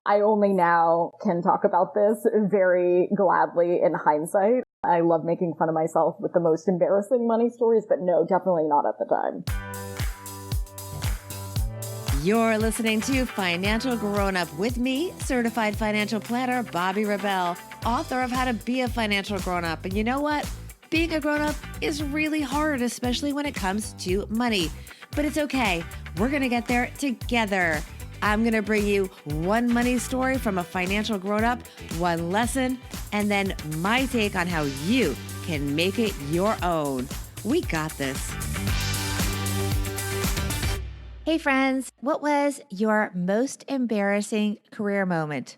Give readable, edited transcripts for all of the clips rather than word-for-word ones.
I only now can talk about this very gladly in hindsight. I love making fun of myself with the most embarrassing money stories, but no, definitely not at the time. You're listening to Financial Grownup with me, certified financial planner Bobbi Rebell, author of How to Be a Financial Grownup. And you know what? Being a grownup is really hard, especially when it comes to money. But it's okay. We're going to get there together. I'm going to bring you one money story from a financial grownup, one lesson, and then my take on how you can make it your own. We got this. Hey friends, what was your most embarrassing career moment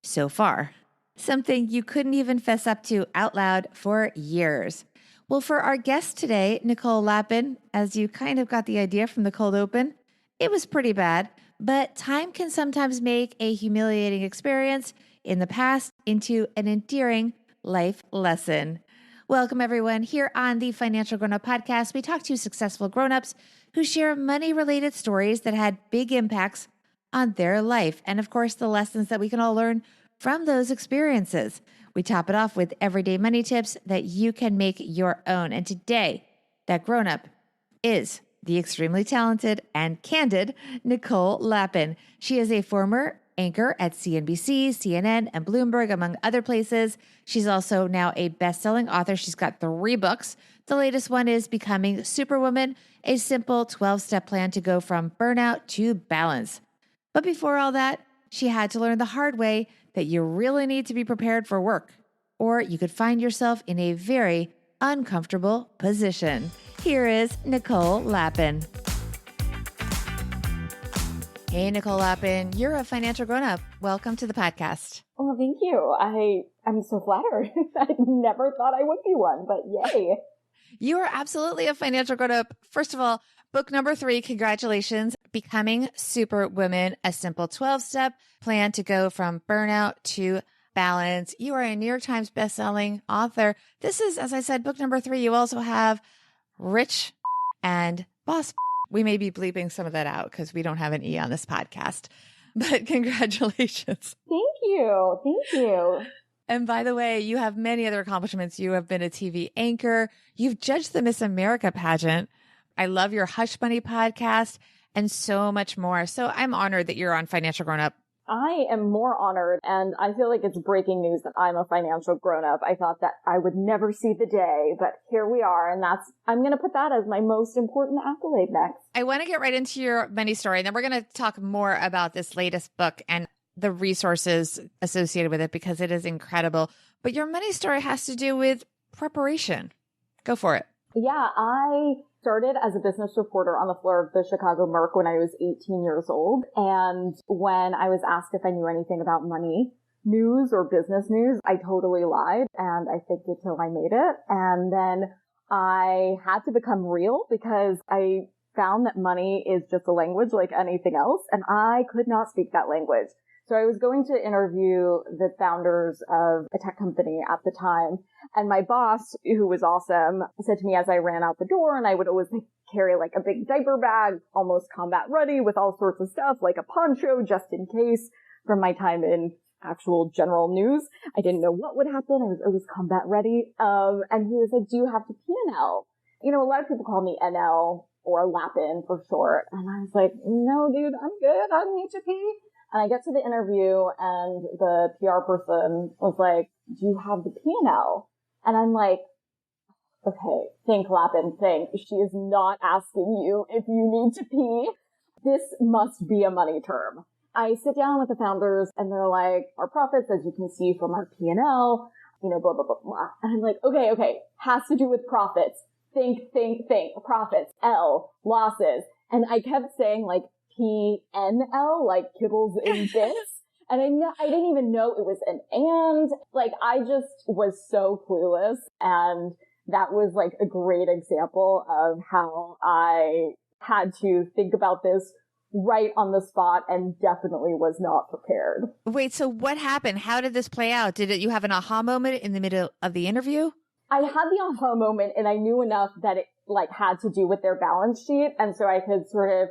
so far? Something you couldn't even fess up to out loud for years. Well, for our guest today, Nicole Lapin, as you kind of got the idea from the cold open, it was pretty bad, but time can sometimes make a humiliating experience in the past into an endearing life lesson. Welcome everyone. Here on the Financial Grownup Podcast, we talk to successful grownups who share money-related stories that had big impacts on their life. And of course, the lessons that we can all learn from those experiences. We top it off with everyday money tips that you can make your own. And today, that grownup is the extremely talented and candid Nicole Lapin. She is a former anchor at CNBC, CNN, and Bloomberg, among other places. She's also now a best-selling author. She's got 3 books. The latest one is Becoming Superwoman, a simple 12-step plan to go from burnout to balance. But before all that, she had to learn the hard way that you really need to be prepared for work, or you could find yourself in a very uncomfortable position. Here is Nicole Lapin. Hey, Nicole Lapin, you're a financial grownup. Welcome to the podcast. Oh, thank you. I'm so flattered. I never thought I would be one, but yay. You are absolutely a financial grownup. First of all, book number 3, congratulations. Becoming Superwoman, a simple 12-step plan to go from burnout to balance. You are a New York Times bestselling author. This is, as I said, book number 3. You also have Rich and Boss. We may be bleeping some of that out because we don't have an E on this podcast, but congratulations. Thank you. Thank you. And by the way, you have many other accomplishments. You have been a TV anchor. You've judged the Miss America pageant. I love your Hush Money podcast and so much more. So I'm honored that you're on Financial Grownup. I am more honored, and I feel like it's breaking news that I'm a financial grown-up. I thought that I would never see the day, but here we are, and I'm going to put that as my most important accolade next. I want to get right into your money story, and then we're going to talk more about this latest book and the resources associated with it because it is incredible. But your money story has to do with preparation. Go for it. Yeah, I started as a business reporter on the floor of the Chicago Merc when I was 18 years old. And when I was asked if I knew anything about money news or business news, I totally lied and I faked it till I made it. And then I had to become real because I found that money is just a language like anything else. And I could not speak that language. So I was going to interview the founders of a tech company at the time. And my boss, who was awesome, said to me as I ran out the door, and I would always carry like a big diaper bag, almost combat ready with all sorts of stuff, like a poncho just in case from my time in actual general news. I didn't know what would happen. I was always combat ready. And he was like, do you have the P&L? You know, a lot of people call me NL or Lapin for short. And I was like, no, dude, I'm good. I don't need to pee. And I get to the interview and the PR person was like, do you have the P&L? And I'm like, okay, think, Lapin, think. She is not asking you if you need to pee. This must be a money term. I sit down with the founders and they're like, our profits, as you can see from our P&L, you know, blah, blah, blah, blah. And I'm like, okay, has to do with profits. Think. Profits, L, losses. And I kept saying like, PNL, like kibbles in bits. And I didn't even know it was an and. Like, I just was so clueless. And that was like a great example of how I had to think about this right on the spot and definitely was not prepared. Wait, so what happened? How did this play out? Did you have an aha moment in the middle of the interview? I had the aha moment and I knew enough that it like had to do with their balance sheet. And so I could sort of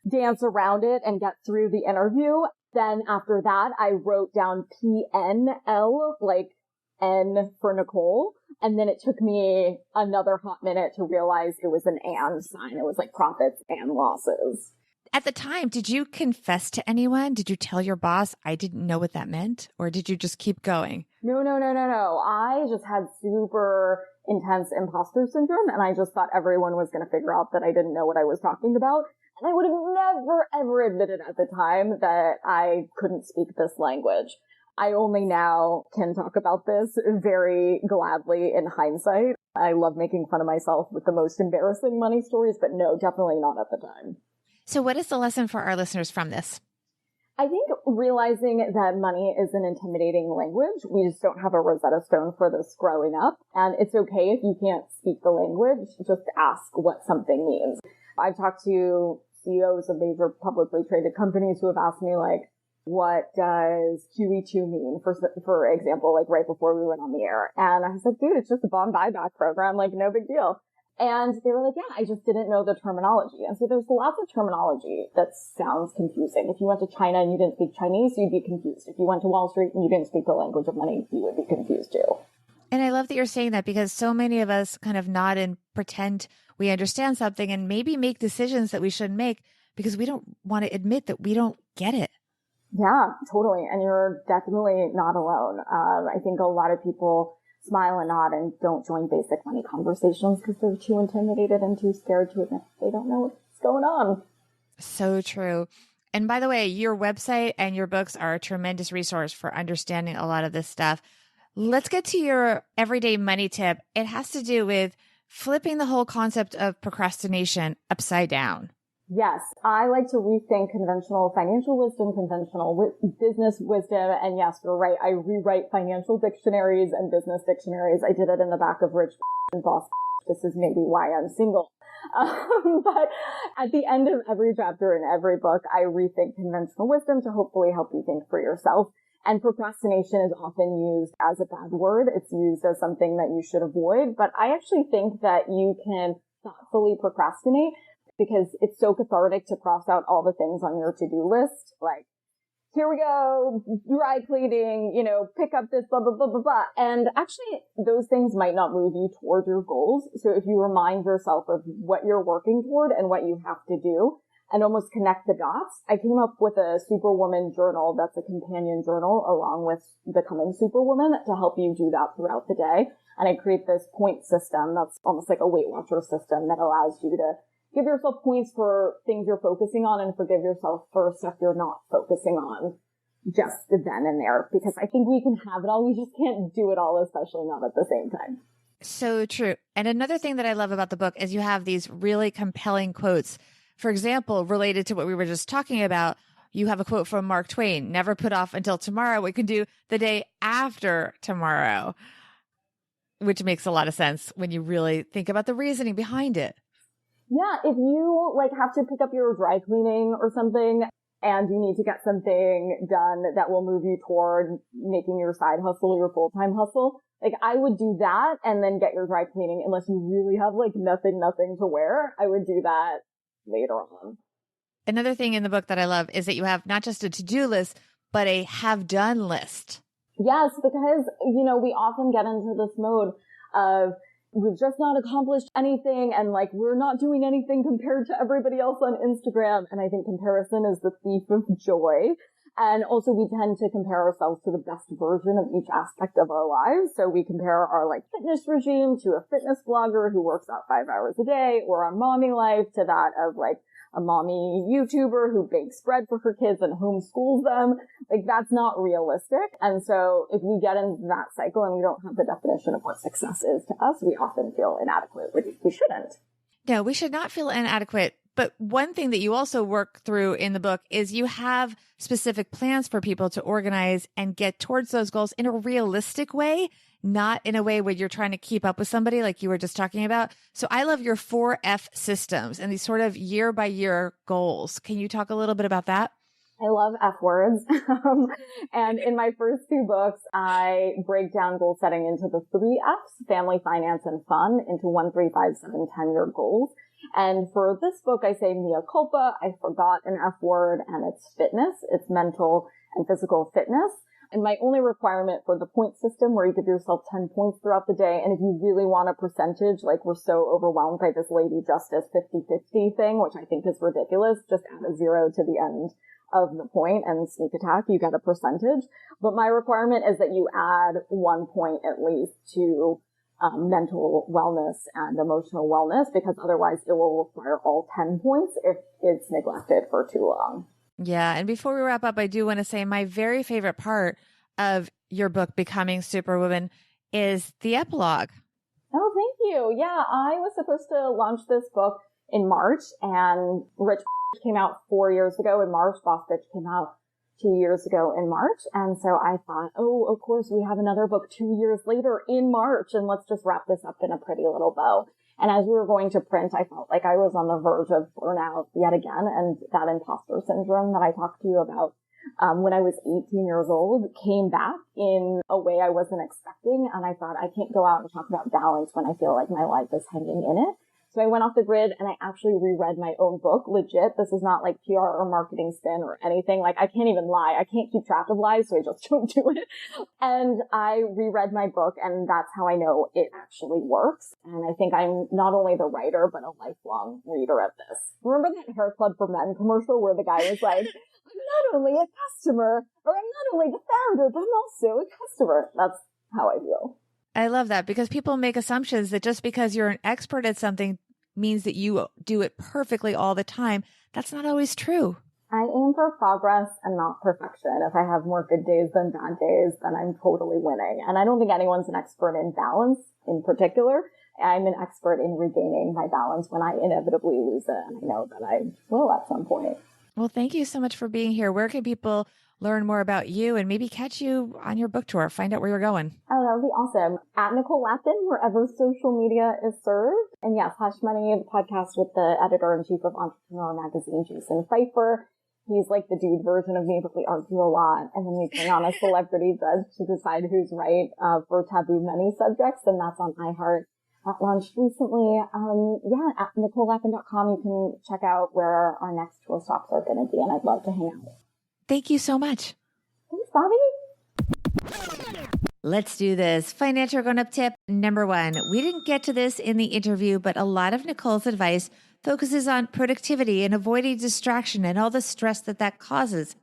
dance around it and get through the interview. Then after that, I wrote down PNL, like N for Nicole. And then it took me another hot minute to realize it was an and sign. It was like profits and losses. At the time, did you confess to anyone? Did you tell your boss, I didn't know what that meant? Or did you just keep going? No. I just had super intense imposter syndrome, and I just thought everyone was going to figure out that I didn't know what I was talking about. And I would have never, ever admitted at the time that I couldn't speak this language. I only now can talk about this very gladly in hindsight. I love making fun of myself with the most embarrassing money stories, but no, definitely not at the time. So what is the lesson for our listeners from this? I think realizing that money is an intimidating language. We just don't have a Rosetta Stone for this growing up. And it's okay if you can't speak the language, just ask what something means. I've talked to CEOs of major publicly traded companies who have asked me, like, what does QE2 mean? For example, like right before we went on the air. And I was like, dude, it's just a bond buyback program. Like, no big deal. And they were like, yeah, I just didn't know the terminology. And so there's lots of terminology that sounds confusing. If you went to China and you didn't speak Chinese, you'd be confused. If you went to Wall Street and you didn't speak the language of money, you would be confused too. And I love that you're saying that, because so many of us kind of nod and pretend we understand something and maybe make decisions that we shouldn't make because we don't want to admit that we don't get it. Yeah, totally. And you're definitely not alone. I think a lot of people smile and nod and don't join basic money conversations because they're too intimidated and too scared to admit they don't know what's going on. So true. And by the way, your website and your books are a tremendous resource for understanding a lot of this stuff. Let's get to your everyday money tip. It has to do with flipping the whole concept of procrastination upside down. Yes, I like to rethink conventional financial wisdom, conventional business wisdom. And yes, you're right. I rewrite financial dictionaries and business dictionaries. I did it in the back of Rich and Boss. This is maybe why I'm single. But at the end of every chapter in every book, I rethink conventional wisdom to hopefully help you think for yourself. And procrastination is often used as a bad word. It's used as something that you should avoid. But I actually think that you can thoughtfully procrastinate, because it's so cathartic to cross out all the things on your to-do list. Like, here we go, dry cleaning, pick up this, blah, blah, blah, blah, blah. And actually, those things might not move you toward your goals. So if you remind yourself of what you're working toward and what you have to do and almost connect the dots, I came up with a Superwoman journal that's a companion journal along with Becoming Superwoman to help you do that throughout the day. And I create this point system that's almost like a Weight Watcher system that allows you to give yourself points for things you're focusing on and forgive yourself for stuff you're not focusing on just then and there. Because I think we can have it all. We just can't do it all, especially not at the same time. So true. And another thing that I love about the book is you have these really compelling quotes. For example, related to what we were just talking about, you have a quote from Mark Twain: never put off until tomorrow what you can do the day after tomorrow, which makes a lot of sense when you really think about the reasoning behind it. Yeah, if you have to pick up your dry cleaning or something and you need to get something done that will move you toward making your side hustle your full-time hustle, I would do that and then get your dry cleaning unless you really have nothing to wear. I would do that later on. Another thing in the book that I love is that you have not just a to-do list, but a have done list. Yes, because, we often get into this mode of we've just not accomplished anything and we're not doing anything compared to everybody else on Instagram. And I think comparison is the thief of joy. And also we tend to compare ourselves to the best version of each aspect of our lives. So we compare our fitness regime to a fitness blogger who works out 5 hours a day, or our mommy life to that of a mommy YouTuber who bakes bread for her kids and homeschools them. That's not realistic. And so if we get into that cycle and we don't have the definition of what success is to us, we often feel inadequate, which we shouldn't. No, we should not feel inadequate. But one thing that you also work through in the book is you have specific plans for people to organize and get towards those goals in a realistic way, not in a way where you're trying to keep up with somebody like you were just talking about. So I love your 4F systems and these sort of year by year goals. Can you talk a little bit about that? I love F words. And in my first 2 books, I break down goal setting into the 3 Fs, family, finance, and fun, into 1, 3, 5, 7, 10-year goals. And for this book, I say mea culpa. I forgot an F word, and it's fitness. It's mental and physical fitness. And my only requirement for the point system, where you give yourself 10 points throughout the day, and if you really want a percentage, like we're so overwhelmed by this Lady Justice 50-50 thing, which I think is ridiculous, just add a 0 to the end of the point and sneak attack, you get a percentage. But my requirement is that you add 1 point at least to mental wellness and emotional wellness, because otherwise it will require all 10 points if it's neglected for too long. Yeah. And before we wrap up, I do want to say my very favorite part of your book, Becoming Superwoman, is the epilogue. Oh, thank you. Yeah, I was supposed to launch this book in March, and Rich came out 4 years ago in March. Boss Bitch came out 2 years ago in March. And so I thought, oh, of course, we have another book 2 years later in March, and let's just wrap this up in a pretty little bow. And as we were going to print, I felt like I was on the verge of burnout yet again. And that imposter syndrome that I talked to you about when I was 18 years old came back in a way I wasn't expecting. And I thought, I can't go out and talk about balance when I feel like my life is hanging in it. So I went off the grid and I actually reread my own book. Legit. This is not like PR or marketing spin or anything. Like, I can't even lie. I can't keep track of lies, so I just don't do it. And I reread my book, and that's how I know it actually works. And I think I'm not only the writer, but a lifelong reader of this. Remember that Hair Club for Men commercial where the guy was like, I'm not only a customer, or I'm not only the founder, but I'm also a customer. That's how I feel. I love that, because people make assumptions that just because you're an expert at something means that you do it perfectly all the time. That's not always true. I aim for progress and not perfection. If I have more good days than bad days, then I'm totally winning. And I don't think anyone's an expert in balance in particular. I'm an expert in regaining my balance when I inevitably lose it. And I know that I will at some point. Well, thank you so much for being here. Where can people learn more about you and maybe catch you on your book tour, find out where you're going? Oh, that would be awesome. At Nicole Lapin, wherever social media is served. And yes, Hush Money, the podcast with the editor-in-chief of Entrepreneur Magazine, Jason Pfeiffer. He's like the dude version of me, but we argue a lot. And then we bring on a celebrity judge to decide who's right for taboo many subjects. And that's on iHeart. That launched recently. At NicoleLapin.com, you can check out where our next tour stops are going to be. And I'd love to hang out. Thank you so much. Thanks, Bobby. Let's do this. Financial grown-up tip number 1. We didn't get to this in the interview, but a lot of Nicole's advice focuses on productivity and avoiding distraction and all the stress that causes.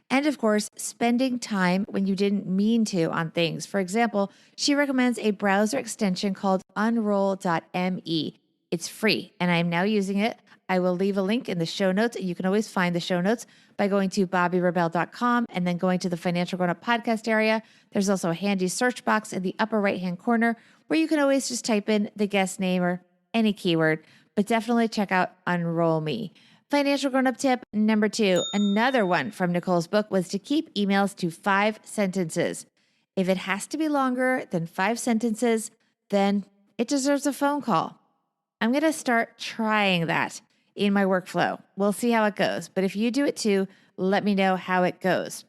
And of course, spending time when you didn't mean to on things. For example, she recommends a browser extension called unroll.me. It's free, and I'm now using it. I will leave a link in the show notes. You can always find the show notes by going to bobbyrebell.com and then going to the Financial Grownup podcast area. There's also a handy search box in the upper right-hand corner where you can always just type in the guest name or any keyword, but definitely check out Unroll Me. Financial Grownup tip number 2, another one from Nicole's book, was to keep emails to 5 sentences. If it has to be longer than 5 sentences, then it deserves a phone call. I'm going to start trying that in my workflow. We'll see how it goes. But if you do it too, let me know how it goes.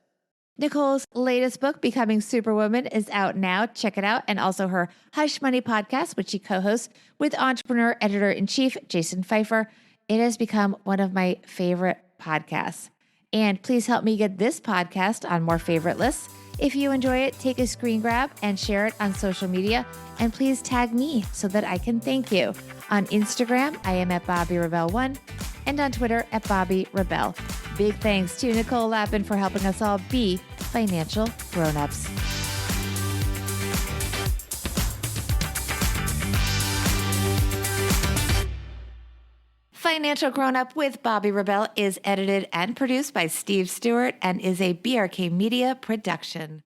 Nicole's latest book, Becoming Superwoman, is out now. Check it out. And also her Hush Money podcast, which she co-hosts with entrepreneur editor-in-chief Jason Pfeiffer. It has become one of my favorite podcasts. And please help me get this podcast on more favorite lists. If you enjoy it, take a screen grab and share it on social media. And please tag me so that I can thank you. On Instagram, I am at BobbyRebel1 and on Twitter at BobbyRebel. Big thanks to Nicole Lapin for helping us all be financial grownups. Financial Grownup with Bobby Rebel is edited and produced by Steve Stewart and is a BRK Media production.